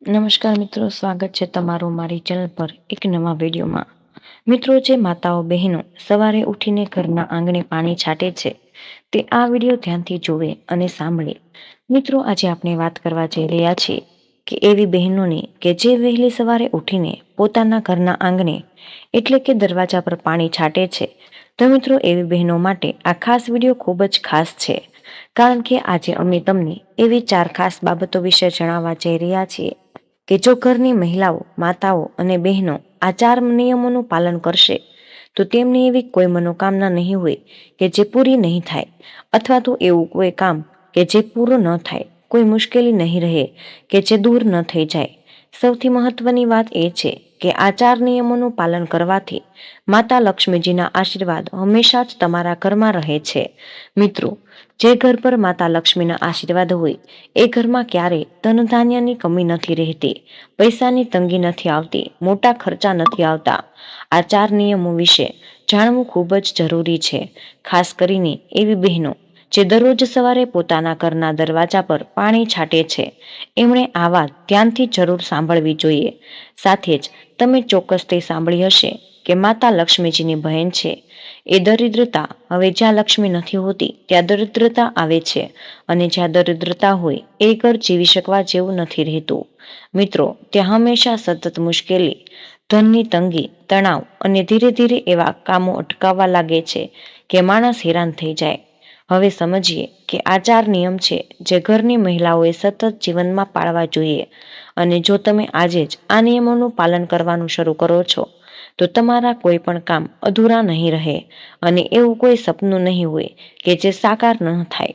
નમસ્કાર મિત્રો, સ્વાગત છે તમારું મારી ચેનલ પર એક નવા વિડીયોમાં। મિત્રો, જે માતાઓ બહેનો સવારે ઉઠીને ઘરના આંગણે પાણી છાંટે છે તે આ વિડીયો ધ્યાનથી જોવે અને સાંભળે। મિત્રો, આજે આપણે વાત કરવા જઈ રહ્યા છીએ કે એવી બહેનોની કે જે વહેલી સવારે ઉઠીને પોતાના ઘરના આંગણે એટલે કે દરવાજા પર પાણી છાંટે છે। તો મિત્રો, એવી બહેનો માટે આ ખાસ વિડીયો ખૂબ જ ખાસ છે, કારણ કે આજે અમે તમને એવી 4 ખાસ બાબતો વિશે જણાવવા જઈ રહ્યા છીએ કે જો ઘરની મહિલાઓ, માતાઓ અને બહેનો આ 4 નિયમોનું પાલન કરશે તો તેમની એવી કોઈ મનોકામના નહીં હોય કે જે પૂરી નહીં થાય, અથવા તો એવું કોઈ કામ કે જે પૂરું ન થાય, કોઈ મુશ્કેલી નહીં રહે કે જે દૂર ન થઈ જાય। સૌથી મહત્વની વાત એ છે કે આ 4 નિયમોનું પાલન કરવાથી માતા લક્ષ્મીજીના આશીર્વાદ હંમેશા જ તમારા ઘરમાં રહે છે। મિત્રો, જે ઘર પર માતા લક્ષ્મીના આશીર્વાદ હોય એ ઘરમાં ક્યારેય ધન ધાન્યની કમી નથી રહેતી, પૈસાની તંગી નથી આવતી, મોટા ખર્ચા નથી આવતા। આ 4 નિયમો વિશે જાણવું ખૂબ જ જરૂરી છે, ખાસ કરીને એવી બહેનો જે દરરોજ સવારે પોતાના ઘરના દરવાજા પર પાણી છાંટે છે। એમણે આ વાત ધ્યાનથી જરૂર સાંભળવી જોઈએ। સાથે જ તમે ચોક્કસથી સાંભળી હશે કે માતા લક્ષ્મીજીની બહેન છે એ દરિદ્રતા, હવે જ્યાં લક્ષ્મી નથી હોતી ત્યાં દરિદ્રતા આવે છે, અને જ્યાં દરિદ્રતા હોય એ ઘર જીવી શકવા જેવું નથી રહેતું। મિત્રો, ત્યાં હંમેશા સતત મુશ્કેલી, ધનની તંગી, તણાવ અને ધીરે ધીરે એવા કામો અટકાવવા લાગે છે કે માણસ હેરાન થઈ જાય। હવે સમજીએ કે આ 4 નિયમ છે જે ઘરની મહિલાઓએ સતત જીવનમાં પાળવા જોઈએ, અને જો તમે આજે જ આ નિયમોનું પાલન કરવાનું શરૂ કરો છો તો તમારા કોઈ પણ કામ અધૂરા નહીં રહે, અને એવું કોઈ સપનું નહીં હોય કે જે સાકાર ન થાય।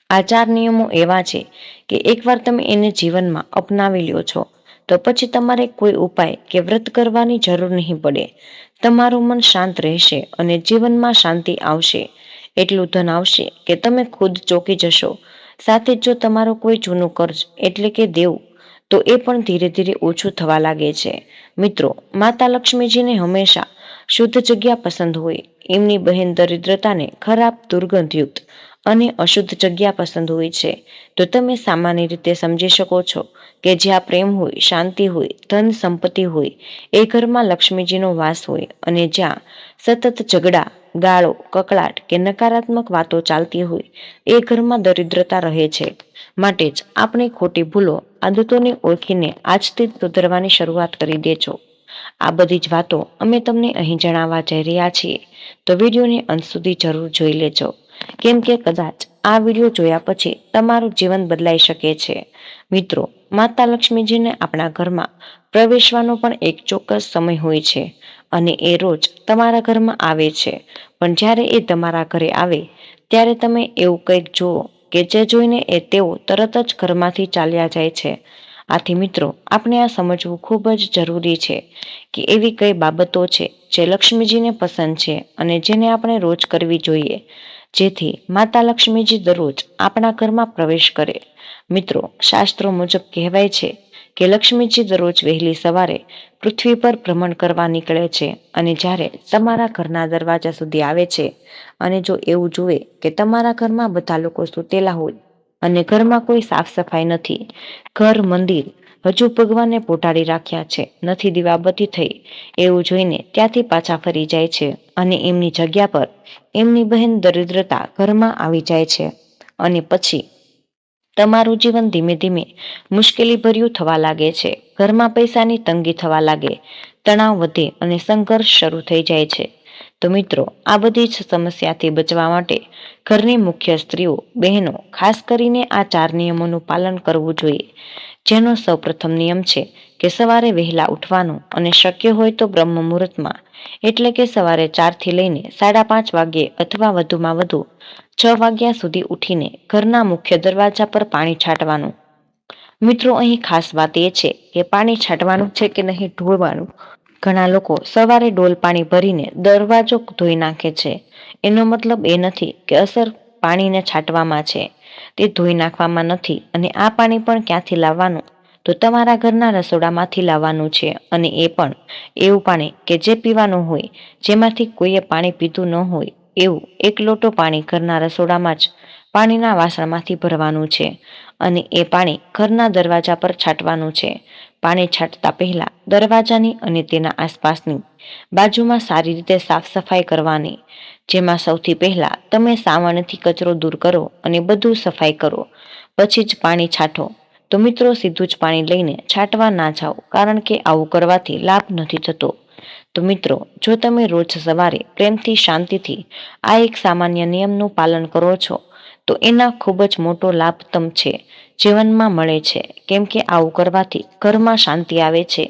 આ 4 નિયમો એવા છે કે એકવાર તમે એને જીવનમાં અપનાવી લ્યો છો તો પછી તમારે કોઈ ઉપાય કે વ્રત કરવાની જરૂર નહીં પડે। તમારું મન શાંત રહેશે અને જીવનમાં શાંતિ આવશે, એટલું ધન આવશે કે તમે ખુદ ચોંકી જશો। સાથે જ જો તમારું કોઈ જૂનું કર્જ એટલે કે દેવું તો એ પણ ધીરે ધીરે ઓછું થવા લાગે છે। મિત્રો, માતા લક્ષ્મીજીને હંમેશા શુદ્ધ જગ્યા પસંદ હોય। એમની બહેન દરિદ્રતાને ખરાબ, દુર્ગંધયુક્ત અને અશુદ્ધ જગ્યા પસંદ હોય છે। તો તમે સામાન્ય રીતે સમજી શકો છો કે જ્યાં પ્રેમ હોય, શાંતિ હોય, ધન સંપત્તિ હોય એ ઘરમાં લક્ષ્મીજીનો વાસ હોય, અને જ્યાં સતત ઝઘડા, ગાળો, કકળાટ કે નકારાત્મક વાતો ચાલતી હોય એ ઘરમાં દરિદ્રતા રહે છે। માટે જ આપણે ખોટી ભૂલો, આદતોને ઓળખીને આજથી જ સુધરવાની શરૂઆત કરી દેજો। આ બધી જ વાતો અમે તમને અહીં જણાવવા જઈ રહ્યા છીએ, તો વિડીયોને અંત સુધી જરૂર જોઈ લેજો, કેમ કે કદાચ આ વિડીયો જોયા પછી તમારું જીવન બદલાઈ શકે છે। મિત્રો, માતા લક્ષ્મીજીને આપણા ઘરમાં પ્રવેશવાનો પણ એક ચોક્કસ સમય હોય છે, અને એ રોજ તમારા ઘરમાં આવે છે, પણ જ્યારે એ તમારા ઘરે આવે ત્યારે તમે એવું કંઈક જુઓ કે જે જોઈને તેઓ તરત જ ઘરમાંથી ચાલ્યા જાય છે। આથી મિત્રો, આપણે આ સમજવું ખૂબ જ જરૂરી છે કે એવી કઈ બાબતો છે જે લક્ષ્મીજીને પસંદ છે અને જેને આપણે રોજ કરવી જોઈએ, જેથી માતા લક્ષ્મીજી દરરોજ આપણા ઘરમાં પ્રવેશ કરે। મિત્રો, શાસ્ત્રો મુજબ કહેવાય છે કે લક્ષ્મીજી દરરોજ વહેલી સવારે પૃથ્વી પર ભ્રમણ કરવા નીકળે છે, અને જ્યારે તમારા ઘરના દરવાજા સુધી આવે છે અને જો એવું જુએ કે તમારા ઘરમાં બધા લોકો સૂતેલા હોય અને ઘરમાં કોઈ સાફ સફાઈ નથી, ઘર, મંદિર હજુ ભગવાનને પોઢાડી રાખ્યા છે, નથી દીવાબત્તી થઈ, એવું જોઈને ત્યાંથી પાછા ફરી જાય છે, અને એમની જગ્યા પર એમની બહેન દરિદ્રતા ઘરમાં આવી જાય છે, અને પછી તમારું જીવન ધીમે ધીમે મુશ્કેલી ભર્યું થવા લાગે છે। ઘરમાં પૈસાની તંગી થવા લાગે, તણાવ વધે અને સંઘર્ષ શરૂ થઈ જાય છે। તો મિત્રો, આ બધી જ સમસ્યાથી બચવા માટે ઘરની મુખ્ય સ્ત્રીઓ, બહેનો ખાસ કરીને આ 4 નિયમોનું પાલન કરવું જોઈએ, જેનો સૌપ્રથમ નિયમ છે કે સવારે વહેલા ઉઠવાનું, અને શક્ય હોય તો બ્રહ્મ મુહૂર્તમાં, એટલે કે સવારે 4 થી લઈને 5:30 વાગ્યે અથવા વધુમાં વધુ 6 વાગ્યા સુધી ઉઠીને ઘરના મુખ્ય દરવાજા પર પાણી છાંટવાનું। મિત્રો, અહીં ખાસ વાત એ છે કે પાણી છાંટવાનું છે કે નહીં ઢોળવાનું। ઘણા લોકો સવારે ડોલ પાણી ભરીને દરવાજો ધોઈ નાખે છે। એનો મતલબ એ નથી કે અસર પાણીને છાંટવામાં છે, તે ધોઈ નાખવામાં નથી। અને આ પાણી પણ ક્યાંથી લાવવાનું, તો તમારા ઘરના રસોડામાંથી લાવવાનું છે, અને એ પણ એવું પાણી કે જે પીવાનું હોય, જેમાંથી કોઈએ પાણી પીતું ન હોય એવું 1 લોટો પાણી ઘરના રસોડામાં જ પાણીના વાસણમાંથી ભરવાનું છે, અને એ પાણી ઘરના દરવાજા પર છાંટવાનું છે. પાણી છાંટતા પહેલા દરવાજાની અને તેના આસપાસની બાજુમાં સારી રીતે સાફ સફાઈ કરવાની, જેમાં સૌથી પહેલા તમે સાવરણથી કચરો દૂર કરો અને બધું સફાઈ કરો, પછી જ પાણી છાંટો. તો મિત્રો, સીધું જ પાણી લઈને છાંટવા ના જાઓ, કારણ કે આવું કરવાથી લાભ નથી થતો. તો મિત્રો, જો તમે રોજ સવારે પ્રેમથી, શાંતિથી આ એક સામાન્ય નિયમનું પાલન કરો છો, તો એના ખૂબ જ મોટો લાભ જીવનમાં મળે છે. કેમ કે આવું કરવાથી ઘરમાં શાંતિ આવે છે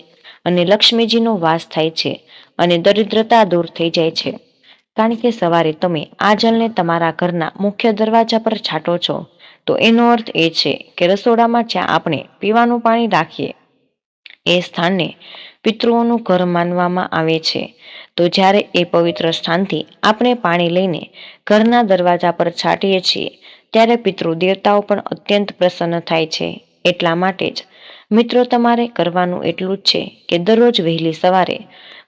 અને લક્ષ્મીજીનો વાસ થાય છે અને દરિદ્રતા દૂર થઈ જાય છે. કારણ કે સવારે તમે આ જલને તમારા ઘરના મુખ્ય દરવાજા પર છાંટો છો, તો એનો અર્થ એ છે કે રસોડામાં જ્યાં આપણે પીવાનું પાણી રાખીએ એ સ્થાનને પિતૃઓનું ઘર માનવામાં આવે છે. તો જ્યારે એ પવિત્ર સ્થાનથી આપણે પાણી લઈને ઘરના દરવાજા પર છાંટીએ છીએ, ત્યારે પિતૃ દેવતાઓ પણ અત્યંત પ્રસન્ન થાય છે. એટલા માટે જ મિત્રો, તમારે કરવાનું એટલું જ છે કે દરરોજ વહેલી સવારે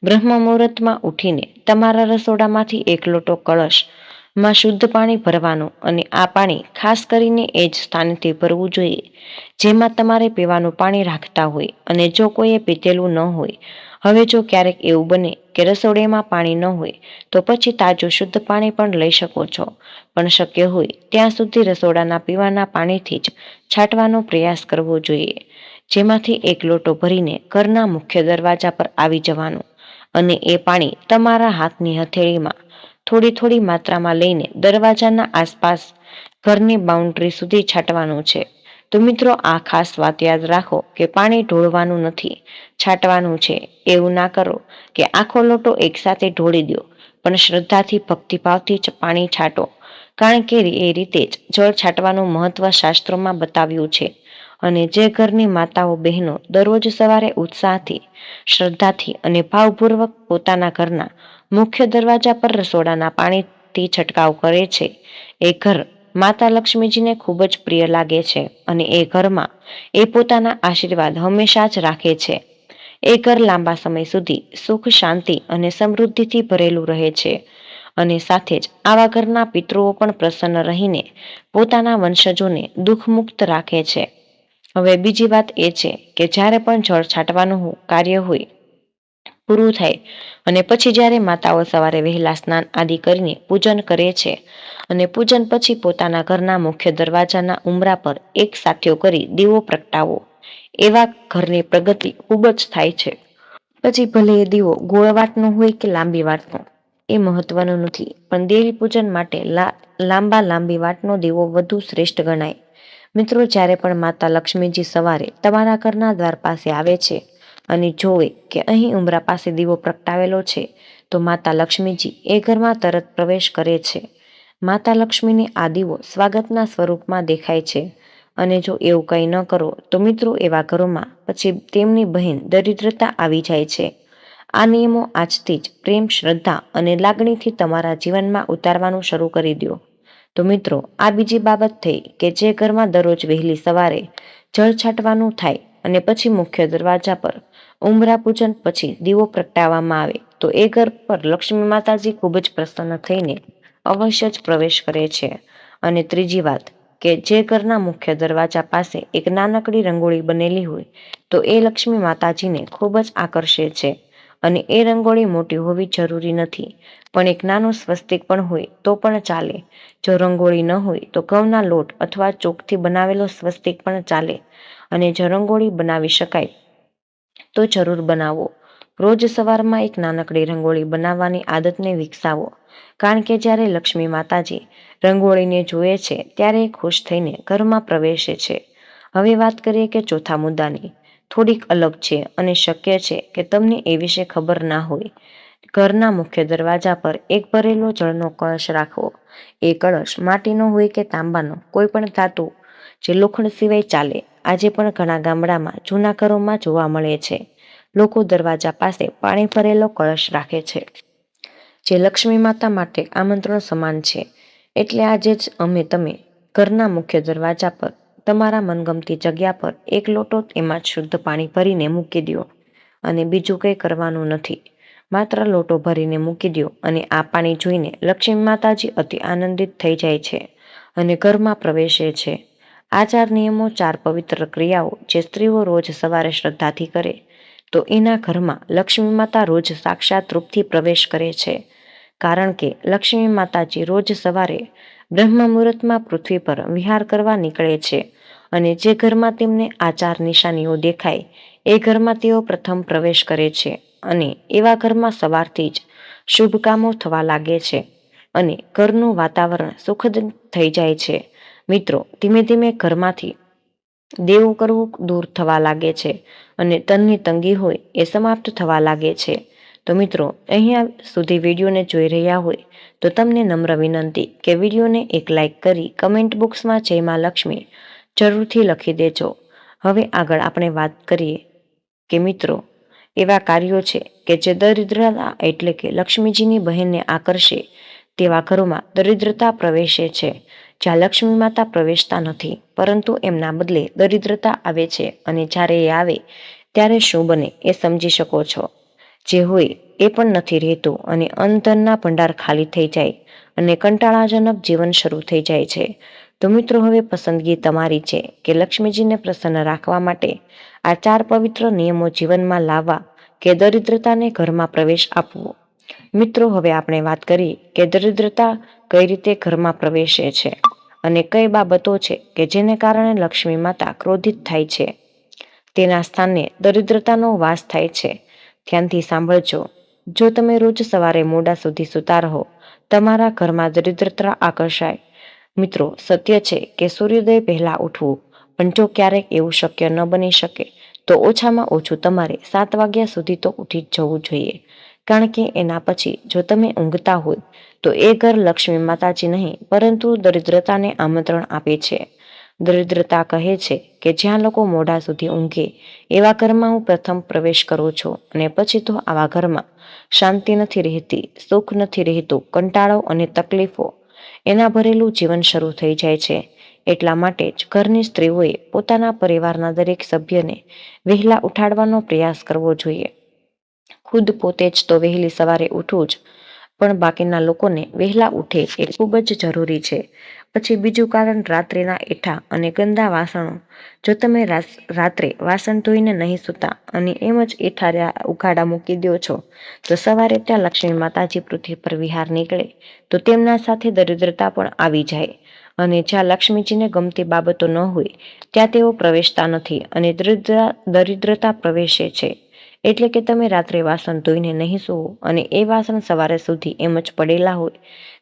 બ્રહ્મ મુહૂર્તમાં ઉઠીને તમારા રસોડામાંથી એક લોટો કળશમાં શુદ્ધ પાણી ભરવાનું, અને આ પાણી ખાસ કરીને એ જ સ્થાનથી ભરવું જોઈએ જેમાં તમારે પીવાનું પાણી રાખતા હોય અને જો કોઈએ પીધેલું ન હોય. હવે જો ક્યારેક એવું બને કે રસોડામાં પાણી ન હોય, તો પછી તાજું શુદ્ધ પાણી પણ લઈ શકો છો, પણ શક્ય હોય ત્યાં સુધી રસોડાના પીવાના પાણીથી જ છાંટવાનો પ્રયાસ કરવો જોઈએ, જેમાંથી એક લોટો ભરીને ઘરના મુખ્ય દરવાજા પર આવી જવાનું, અને એ પાણી તમારા હાથની હથેળીમાં થોડી થોડી માત્રામાં લઈને દરવાજાના આસપાસ ઘરની બાઉન્ડ્રી સુધી છાંટવાનું છે. તો મિત્રો, આ ખાસ વાત યાદ રાખો કે પાણી ઢોળવાનું નથી, છાંટવાનું છે. એવું ના કરો કે આખો લોટો એકસાથે ઢોળી દો, પણ શ્રદ્ધાથી, ભક્તિભાવથી જ પાણી છાંટો, કારણ કે એ રીતે જ જળ છાંટવાનું મહત્વ શાસ્ત્રોમાં બતાવ્યું છે. અને જે ઘરની માતાઓ, બહેનો દરરોજ સવારે ઉત્સાહથી, શ્રદ્ધાથી અને ભાવપૂર્વક પોતાના ઘરના મુખ્ય દરવાજા પર રસોડાના પાણીથી છંટકાવ કરે છે, એ ઘર માતા લક્ષ્મીજીને ખૂબ જ પ્રિય લાગે છે, અને એ ઘરમાં એ પોતાના આશીર્વાદ હંમેશા જ રાખે છે. એ ઘર લાંબા સમય સુધી સુખ, શાંતિ અને સમૃદ્ધિથી ભરેલું રહે છે. અને સાથે જ આવા ઘરના પિતૃઓ પણ પ્રસન્ન રહીને પોતાના વંશજોને દુઃખમુક્ત રાખે છે. હવે બીજી વાત એ છે કે જ્યારે પણ જળ છાંટવાનું કાર્ય હોય પૂરું થાય, અને પછી જ્યારે માતાઓ સવારે વહેલા સ્નાન આદિ કરીને પૂજન કરે છે, અને પૂજન પછી પોતાના ઘરના મુખ્ય દરવાજાના ઉંબરા પર એક સાથિયો કરી દીવો પ્રગટાવો, એવા ઘરની પ્રગતિ ખૂબ જ થાય છે. પછી ભલે એ દીવો ગોળ વાટનો હોય કે લાંબી વાટનો, એ મહત્વનું નથી, પણ દેવી પૂજન માટે લાંબી વાટનો દીવો વધુ શ્રેષ્ઠ ગણાય. મિત્રો, જ્યારે પણ માતા લક્ષ્મીજી સવારે તમારા ઘરના દ્વાર પાસે આવે છે અને જોવે કે અહીં ઉંબરા પાસે દીવો પ્રગટાવેલો છે, તો માતા લક્ષ્મીજી એ ઘરમાં તરત પ્રવેશ કરે છે. માતા લક્ષ્મીને આ દીવો સ્વાગતના સ્વરૂપમાં દેખાય છે. અને જો એવું કંઈ ન કરો, તો મિત્રો, એવા ઘરોમાં પછી તેમની બહેન દરિદ્રતા આવી જાય છે. આ નિયમો આજથી જ પ્રેમ, શ્રદ્ધા અને લાગણીથી તમારા જીવનમાં ઉતારવાનું શરૂ કરી દો. તો મિત્રો, આ બીજી બાબત થઈ કે જે ઘરમાં દરરોજ વહેલી સવારે જળ છાંટવાનું થાય અને પછી મુખ્ય દરવાજા પર ઉંબરા પૂજન પછી દીવો પ્રગટાવવામાં આવે, તો એ ઘર પર લક્ષ્મી માતાજી ખૂબ જ પ્રસન્ન થઈને અવશ્ય જ પ્રવેશ કરે છે. અને ત્રીજી વાત કે જે ઘરના મુખ્ય દરવાજા પાસે એક નાનકડી રંગોળી બનેલી હોય, તો એ લક્ષ્મી માતાજીને ખૂબ જ આકર્ષે છે. અને એ રંગોળી મોટી હોવી જરૂરી નથી, પણ એક નાનું સ્વસ્તિક પણ હોય તો પણ ચાલે. જો રંગોળી ન હોય તો ઘઉંના લોટ અથવા ચોકથી બનાવેલો સ્વસ્તિક પણ ચાલે. અને જો રંગોળી બનાવી શકાય તો જરૂર બનાવો. રોજ સવારમાં એક નાનકડી રંગોળી બનાવવાની આદતને વિકસાવો, કારણ કે જ્યારે લક્ષ્મી માતાજી રંગોળીને જુએ છે, ત્યારે એ ખુશ થઈને ઘરમાં પ્રવેશે છે. હવે વાત કરીએ કે ચોથા મુદ્દાની, થોડીક અલગ છે અને શક્ય છે કે તમને એ વિશે ખબર ના હોય. ઘરના મુખ્ય દરવાજા પર એક ભરેલો જળનો કળશ રાખવો. એ કળશ માટીનો હોય કે તાંબાનો, કોઈ પણ ધાતુ, જે લોખંડ સિવાય ચાલે. આજે પણ ઘણા ગામડામાં જૂના ઘરોમાં જોવા મળે છે. લોકો દરવાજા પાસે પાણી ભરેલો કળશ રાખે છે, જે લક્ષ્મી માતા માટે આમંત્રણ સમાન છે. એટલે આજે જ તમે ઘરના મુખ્ય દરવાજા પર તમારા મનગમતી જગ્યા પર એક લોટો એમાં શુદ્ધ પાણી ભરીને મૂકી દો. અને બીજું કંઈ કરવાનું નથી, માત્ર લોટો ભરીને મૂકી દો. અને આ પાણી જોઈને લક્ષ્મી માતાજી અતિ આનંદિત થઈ જાય છે અને ઘરમાં પ્રવેશે છે. આ 4 નિયમો, 4 પવિત્ર ક્રિયાઓ જે સ્ત્રીઓ રોજ સવારે શ્રદ્ધાથી કરે તો એના ઘરમાં લક્ષ્મી માતા રોજ સાક્ષાત રૂપથી પ્રવેશ કરે છે. કારણ કે લક્ષ્મી માતાજી રોજ સવારે બ્રહ્મ મુહૂર્તમાં પૃથ્વી પર વિહાર કરવા નીકળે છે અને જે ઘરમાં તેમને આ 4 નિશાનીઓ દેખાય એ ઘરમાં તેઓ પ્રથમ પ્રવેશ કરે છે અને એવા ઘરમાં સવારથી જ શુભ કામો થવા લાગે છે અને ઘરનું વાતાવરણ સુખદ થઈ જાય છે. મિત્રો, ધીમે ધીમે ઘરમાંથી દેવું કરવું દૂર થવા લાગે છે અને ધનની તંગી હોય એ સમાપ્ત થવા લાગે છે. તો મિત્રો, અહીંયા સુધી વિડીયોને જોઈ રહ્યા હોય તો તમને નમ્ર વિનંતી કે વિડીયોને એક લાઇક કરી કમેન્ટ બોક્સમાં જય માં લક્ષ્મી જરૂરથી લખી દેજો. હવે આગળ આપણે વાત કરીએ કે મિત્રો, એવા કાર્યો છે કે જે દરિદ્રતા એટલે કે લક્ષ્મીજીની બહેનને આકર્ષે તેવા ઘરોમાં દરિદ્રતા પ્રવેશે છે. જ્યાં લક્ષ્મી માતા પ્રવેશતા નથી પરંતુ એમના બદલે દરિદ્રતા આવે છે અને જ્યારે એ આવે ત્યારે શું બને એ સમજી શકો છો. જે હોય એ પણ નથી રહેતું અને અન્નધનના ભંડાર ખાલી થઈ જાય અને કંટાળાજનક જીવન શરૂ થઈ જાય છે. તો મિત્રો, હવે પસંદગી તમારી છે કે લક્ષ્મીજીને પ્રસન્ન રાખવા માટે આ 4 પવિત્ર નિયમો જીવનમાં લાવવા કે દરિદ્રતાને ઘરમાં પ્રવેશ આપવો. મિત્રો, હવે આપણે વાત કરીએ કે દરિદ્રતા કઈ રીતે ઘરમાં પ્રવેશે છે અને કઈ બાબતો છે કે જેને કારણે લક્ષ્મી માતા ક્રોધિત થાય છે, તેના સ્થાને દરિદ્રતાનો વાસ થાય છે. ધ્યાનથી સાંભળજો. જો તમે રોજ સવારે મોડા સુધી સૂતા રહો, તમારા ઘરમાં દરિદ્રતા આકર્ષાય. મિત્રો, સત્ય છે કે સૂર્યોદય પહેલા ઉઠવું, પણ જો ક્યારેક એવું શક્ય ન બની શકે તો ઓછામાં ઓછું તમારે 7 વાગ્યા સુધી તો ઉઠી જ જવું જોઈએ. કારણ કે એના પછી જો તમે ઊંઘતા હોય તો એ ઘર લક્ષ્મી માતાજી નહીં પરંતુ દરિદ્રતાને આમંત્રણ આપે છે. દરિદ્રતા કહે છે કે જ્યાં લોકો મોડા સુધી ઊંઘે એવા ઘરમાં હું પ્રથમ પ્રવેશ કરું છું અને પછી તો આવા ઘરમાં શાંતિ નથી રહેતી, સુખ નથી રહેતું, કંટાળો અને તકલીફો એના ભરેલું જીવન શરૂ થઈ જાય છે. એટલા માટે જ ઘરની સ્ત્રીઓએ પોતાના પરિવારના દરેક સભ્યને વહેલા ઉઠાડવાનો પ્રયાસ કરવો જોઈએ. ખુદ પોતે જ તો વહેલી સવારે ઉઠવું જ, પણ બાકીના લોકોને વહેલા ઉઠે એ ખૂબ જ જરૂરી છે. પછી બીજું કારણ, રાત્રિના એઠા અને ગંદા વાસણો. જો તમે રાત્રે વાસણ ધોઈને નહીં સૂતા અને એમ જ એઠા ઉઘાડા મૂકી દો છો તો સવારે ત્યાં લક્ષ્મી માતાજી પૃથ્વી પર વિહાર નીકળે તો તેમના સાથે દરિદ્રતા પણ આવી જાય અને જ્યાં લક્ષ્મીજીને ગમતી બાબતો ન હોય ત્યાં તેઓ પ્રવેશતા નથી અને દરિદ્રતા પ્રવેશે છે. એટલે કે તમે રાત્રે વાસણ ધોઈને નહીં સૂવો અને એ વાસણ સવારે સુધી એમ જ પડેલા હોય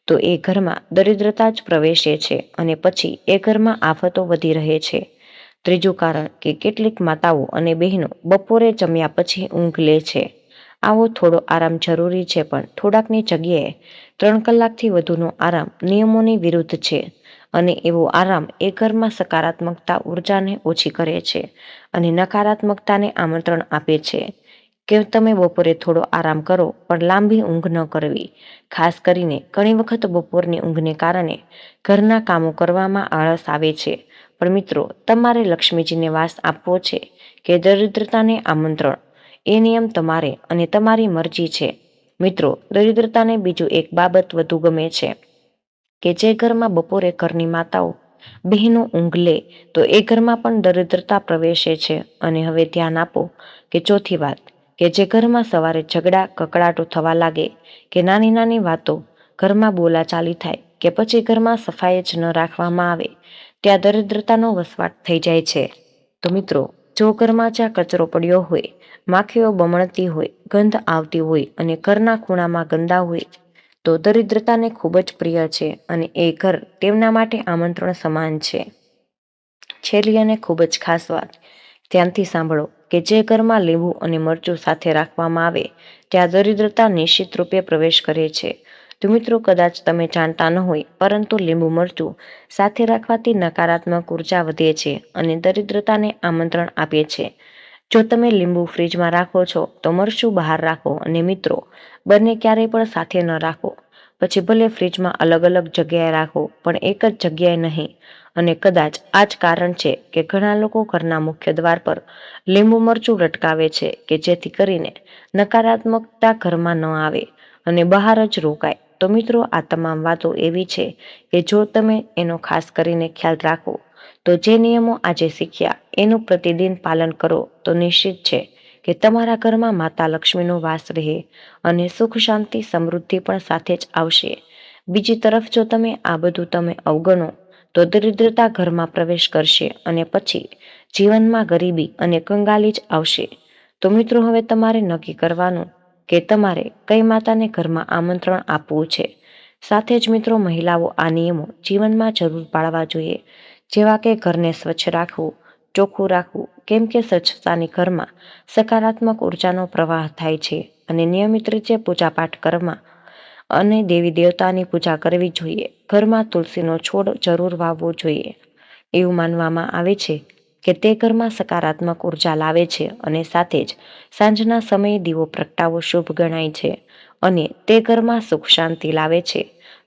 તો એ ઘરમાં દરિદ્રતા જ પ્રવેશે છે અને પછી એ ઘરમાં આફતો વધી રહે છે. ત્રીજું કારણ કે કેટલીક માતાઓ અને બહેનો બપોરે જમ્યા પછી ઊંઘ લે છે. આવો થોડો આરામ જરૂરી છે, પણ થોડાકની જગ્યાએ 3 કલાકથી વધુનો આરામ નિયમોની વિરુદ્ધ છે અને એવો આરામ એ ઘરમાં સકારાત્મકતા ઉર્જાને ઓછી કરે છે અને નકારાત્મકતાને આમંત્રણ આપે છે. કે તમે બપોરે થોડો આરામ કરો પણ લાંબી ઊંઘ ન કરવી. ખાસ કરીને ઘણી વખત બપોરની ઊંઘને કારણે ઘરના કામો કરવામાં આળસ આવે છે. પણ મિત્રો, તમારે લક્ષ્મીજીને વાસ આપવો છે કે દરિદ્રતાને આમંત્રણ, એ નિયમ તમારે અને તમારી મરજી છે. મિત્રો, દરિદ્રતાને બીજું એક બાબત વધુ ગમે છે કે જે ઘરમાં બપોરે ઘરની માતાઓ બહેનો ઊંઘ લે તો એ ઘરમાં પણ દરિદ્રતા પ્રવેશે છે. અને હવે ધ્યાન આપો કે ચોથી વાત કે જે ઘરમાં સવારે ઝઘડા કકડાટો થવા લાગે કે નાની નાની વાતો ઘરમાં બોલાચાલી થાય કે પછી ઘરમાં સફાઈ જ ન રાખવામાં આવે ત્યાં દરિદ્રતાનો વસવાટ થઈ જાય છે. તો મિત્રો, જો ઘરમાં જ્યાં કચરો પડ્યો હોય, માખીઓ બમણતી હોય, ગંધ આવતી હોય અને ઘરના ખૂણામાં ગંદા હોય તો દરિદ્રતાને ખૂબ જ પ્રિય છે અને એ ઘર તેમના માટે આમંત્રણ સમાન છે. છેલ્લી અને ખૂબ જ ખાસ વાત, ધ્યાનથી સાંભળો કે જે ઘરમાં લીંબુ અને મરચું સાથે રાખવામાં આવે ત્યાં દરિદ્રતા નિશ્ચિત રૂપે પ્રવેશ કરે છે. તો મિત્રો, કદાચ તમે જાણતા ન હોય પરંતુ લીંબુ મરચું સાથે રાખવાથી નકારાત્મક ઉર્જા વધે છે અને દરિદ્રતાને આમંત્રણ આપે છે. જો તમે લીંબુ ફ્રીજમાં રાખો છો તો મરચું બહાર રાખો અને મિત્રો, બંને ક્યારેય પણ સાથે ન રાખો. પછી ભલે ફ્રીજમાં અલગ અલગ જગ્યાએ રાખો પણ એક જ જગ્યાએ નહીં. અને કદાચ આ જ કારણ છે કે ઘણા લોકો ઘરના મુખ્ય દ્વાર પર લીંબુ મરચું લટકાવે છે કે જેથી કરીને નકારાત્મકતા ઘરમાં ન આવે અને બહાર જ રોકાય. તો મિત્રો, આ તમામ વાતો એવી છે કે જો તમે એનો ખાસ કરીને ખ્યાલ રાખો તો જે નિયમો આજે શીખ્યા એનું પ્રતિદિન પાલન કરો તો નિશ્ચિત છે કે તમારા ઘરમાં માતા લક્ષ્મીનો વાસ રહે અને સુખ શાંતિ સમૃદ્ધિ પણ સાથે જ આવશે. બીજી તરફ જો આ બધું તમે અવગણો તો દરિદ્રતા ઘરમાં પ્રવેશ કરશે અને પછી જીવનમાં ગરીબી અને કંગાલી જ આવશે. તો મિત્રો હવે તમારે નક્કી કરવાનું કે તમારે કઈ માતાને ઘરમાં આમંત્રણ આપવું છે. સાથે જ મિત્રો મહિલાઓ આ નિયમો જીવનમાં જરૂર પાળવા જોઈએ, જેવા કે ઘરને સ્વચ્છ રાખવું, ચોખ્ખું રાખવું, કેમ કે સ્વચ્છતાની ઘરમાં સકારાત્મક ઉર્જાનો પ્રવાહ થાય છે અને નિયમિત રીતે પૂજાપાઠ કરવા અને દેવી દેવતાની પૂજા કરવી જોઈએ. ઘરમાં તુલસીનો છોડ જરૂર વાવવો જોઈએ. એવું માનવામાં આવે છે કે તે ઘરમાં સકારાત્મક ઉર્જા લાવે છે અને સાથે જ સાંજના સમયે દીવો પ્રગટાવવો શુભ ગણાય છે અને તે ઘરમાં સુખ શાંતિ લાવે છે.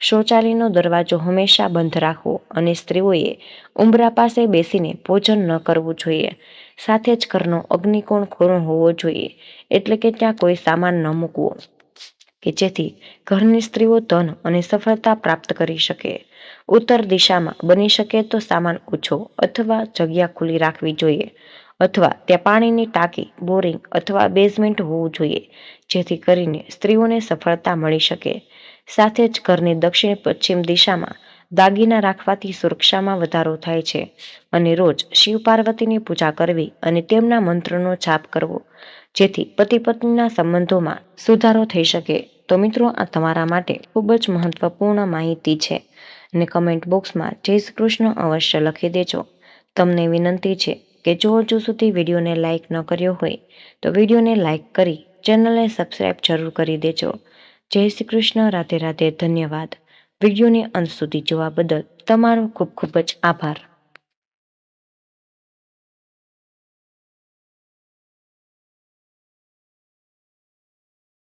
શૌચાલયનો દરવાજો હંમેશા બંધ રાખવો અને સ્ત્રીઓએ ઉંબરા પાસે બેસીને ભોજન ન કરવું જોઈએ. સાથે જ ઘરનો અગ્નિકોણ ખુલ્લો હોવો જોઈએ, એટલે કે ત્યાં કોઈ સામાન ન મૂકવો કે જેથી ઘરની સ્ત્રીઓ ધન અને સફળતા પ્રાપ્ત કરી શકે. ઉત્તર દિશામાં બની શકે તો સામાન ઓછો અથવા જગ્યા ખુલ્લી રાખવી જોઈએ, અથવા ત્યાં પાણીની ટાંકી, બોરિંગ અથવા બેઝમેન્ટ હોવું જોઈએ, જેથી કરીને સ્ત્રીઓને સફળતા મળી શકે. સાથે જ ઘરની દક્ષિણ પશ્ચિમ દિશામાં દાગીના રાખવાથી સુરક્ષામાં વધારો થાય છે અને રોજ શિવ પાર્વતીની પૂજા કરવી અને તેમના મંત્રનો જાપ કરવો, જેથી પતિ પત્નીના સંબંધોમાં સુધારો થઈ શકે. તો મિત્રો આ તમારા માટે ખૂબ જ મહત્વપૂર્ણ માહિતી છે અને કમેન્ટ બોક્સમાં જય શ્રી કૃષ્ણ અવશ્ય લખી દેજો. તમને વિનંતી છે કે જો હજુ સુધી વિડીયોને લાઇક ન કર્યો હોય તો વિડીયોને લાઇક કરી ચેનલને સબસ્ક્રાઈબ જરૂર કરી દેજો. જય શ્રી કૃષ્ણ. રાધે રાધે. ધન્યવાદ. વિડીયોને અંત સુધી જોવા બદલ તમારો ખૂબ ખૂબ જ આભાર.